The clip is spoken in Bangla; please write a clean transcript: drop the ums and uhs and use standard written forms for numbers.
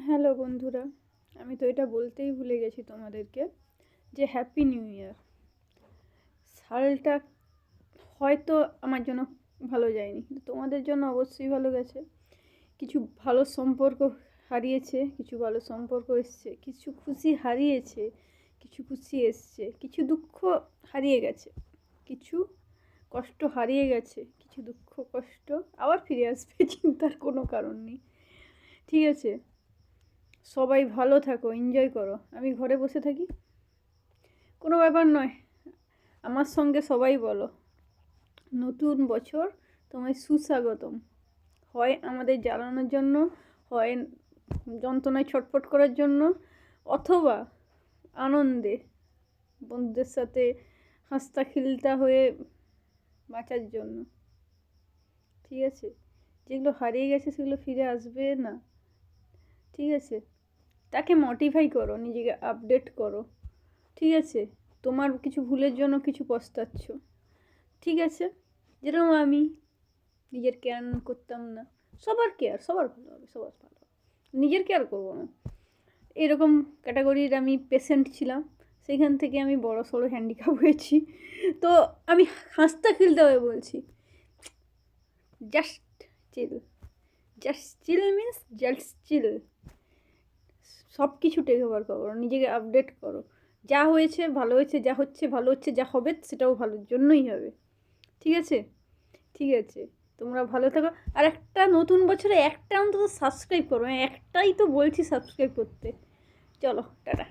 হ্যালো বন্ধুরা, আমি তো এটা বলতেই ভুলে গেছি তোমাদেরকে যে হ্যাপি নিউ ইয়ার। সালটা হয়তো আমার জন্য ভালো যায়নি, কিন্তু তোমাদের জন্য অবশ্যই ভালো গেছে। কিছু ভালো সম্পর্ক হারিয়েছে, কিছু ভালো সম্পর্ক এসছে, কিছু খুশি হারিয়েছে, কিছু খুশি এসছে, কিছু দুঃখ হারিয়ে গেছে, কিছু কষ্ট হারিয়ে গেছে, কিছু দুঃখ কষ্ট আবার ফিরে আসবে, চিন্তার কোনো কারণ নেই। ঠিক আছে, সবাই ভালো থাকো, এনজয় করো। আমি ঘরে বসে থাকি, কোনো ব্যাপার নয়। আমার সঙ্গে সবাই বলো, নতুন বছর তোমায় সুস্বাগতম। হয় আমাদের জ্বালানোর জন্য, হয় যন্ত্রণায় ছটফট করার জন্য, অথবা আনন্দে বন্ধুদের সাথে হাসতা খিলতা হয়ে বাঁচার জন্য। ঠিক আছে, যেগুলো হারিয়ে গেছে সেগুলো ফিরে আসবে না। ঠিক আছে, তাকে মোটিফাই করো, নিজেকে আপডেট করো। ঠিক আছে, তোমার কিছু ভুলের জন্য কিছু পস্তাচ্ছ। ঠিক আছে, যেরকম আমি নিজের কেয়ার করতাম না, সবার কেয়ার, সবার ভালো হবে, সবার ভালো হবে, নিজের কেয়ার করবো না, এরকম ক্যাটাগরির আমি পেশেন্ট ছিলাম। সেইখান থেকে আমি বড় সড়ো হ্যান্ডিক্যাপ হয়েছি। তো আমি হাসতে খেলতে হয়ে বলছি, just chill. Just chill means just chill. সব কিছু টেক ওভার করো, নিজেকে আপডেট করো। যা হয়েছে ভালো হয়েছে, যা হচ্ছে ভালো হচ্ছে, যা হবে সেটাও ভালোর জন্যই হবে। ঠিক আছে, ঠিক আছে, তোমরা ভালো থাকো। আর একটা নতুন বছরে একটা অন্তত সাবস্ক্রাইব করো, একটাই তো বলছি সাবস্ক্রাইব করতে। চলো, টাটা।